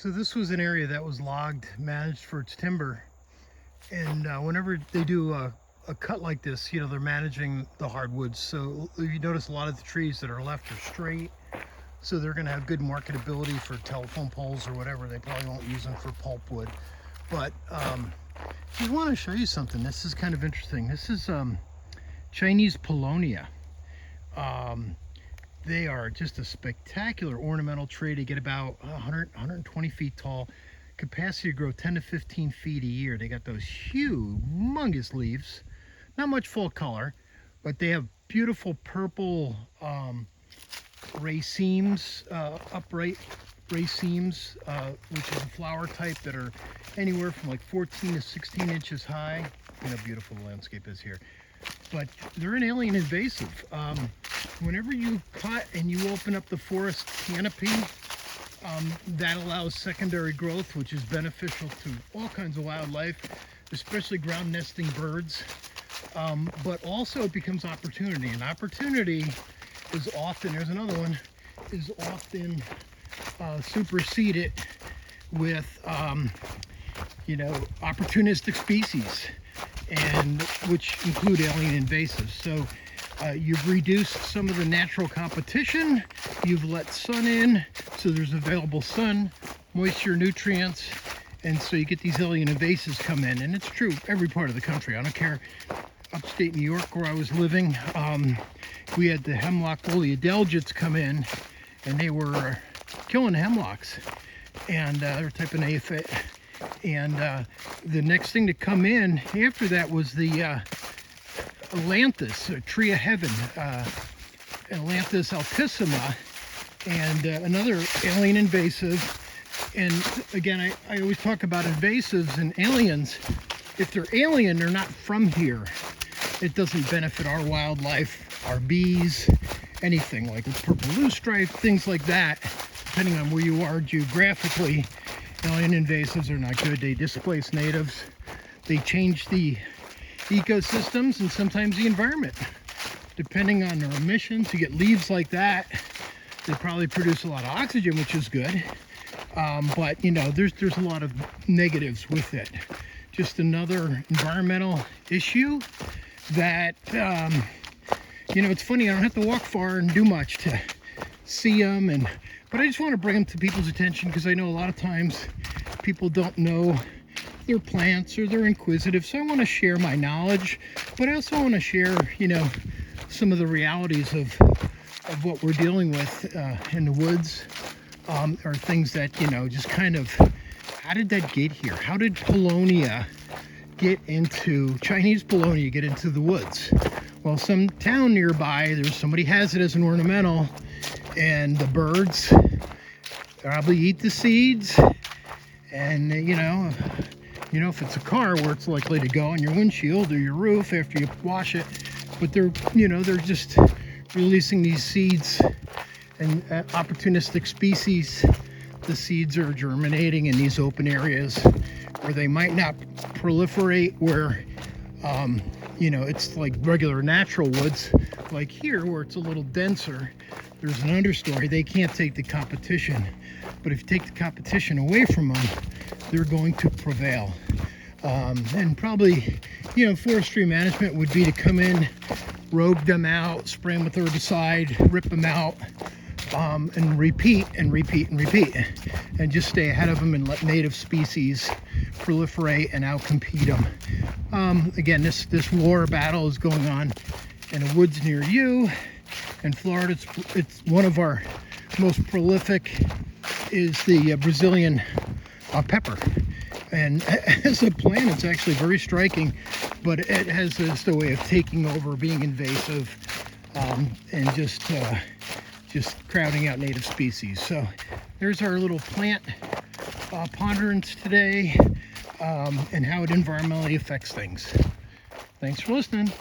So this was an area that was logged, managed for its timber. And whenever they do a cut like this, you know, they're managing the hardwoods. So you notice a lot of the trees that are left are straight. So they're going to have good marketability for telephone poles or whatever. They probably won't use them for pulpwood. But I just want to show you something. This is kind of interesting. This is Chinese Paulownia. They are just a spectacular ornamental tree. They get about 120 feet tall. Capacity to grow 10 to 15 feet a year. They got those humongous leaves. Not much full color, but they have beautiful purple racemes, upright racemes, which is a flower type that are anywhere from like 14 to 16 inches high. And how beautiful the landscape is here. But they're an alien invasive. Whenever you cut and you open up the forest canopy, that allows secondary growth, which is beneficial to all kinds of wildlife, especially ground nesting birds. But also it becomes opportunity, and opportunity is often, there's another one, is often superseded with, you know, opportunistic species, and which include alien invasives. So you've reduced some of the natural competition, you've let sun in, so there's available sun, moisture, nutrients, and so you get these alien invasives come in. And it's true every part of the country. I don't care, upstate New York where I was living, we had the hemlock oleodelgits come in, and they were killing hemlocks, and they're type of aphid. And the next thing to come in after that was the Ailanthus, a tree of heaven, Ailanthus altissima, and another alien invasive. And again, I always talk about invasives and aliens. If they're alien, they're not from here. It doesn't benefit our wildlife, our bees, anything like purple loosestrife, things like that. Depending on where you are geographically, alien invasives are not good. They displace natives. They change the ecosystems and sometimes the environment. Depending on their emissions, you get leaves like that. They probably produce a lot of oxygen, which is good. But you know, there's a lot of negatives with it. Just another environmental issue that, you know, it's funny, I don't have to walk far and do much to see them, but I just want to bring them to people's attention because I know a lot of times people don't know their plants or they're inquisitive. So I want to share my knowledge, but I also want to share, you know, some of the realities of what we're dealing with in the woods, or things that, you know, just kind of, how did that get here? How did Paulownia get into, Chinese Paulownia get into the woods? Well, some town nearby, somebody has it as an ornamental, and the birds probably eat the seeds, and you know if it's a car, where it's likely to go on your windshield or your roof after you wash it. But they're just releasing these seeds, and opportunistic species, the seeds are germinating in these open areas where they might not proliferate, where you know, it's like regular natural woods, like here where it's a little denser. There's an understory. They can't take the competition, but if you take the competition away from them, they're going to prevail. And probably, you know, forestry management would be to come in, rogue them out, spray them with herbicide, rip them out, and repeat and repeat and repeat, and just stay ahead of them and let native species proliferate and outcompete them. Again, this war battle is going on in the woods near you. In Florida, it's one of our most prolific is the Brazilian pepper. And as a plant, it's actually very striking, but it has just a way of taking over, being invasive, and just crowding out native species. So there's our little plant ponderance today, and how it environmentally affects things. Thanks for listening.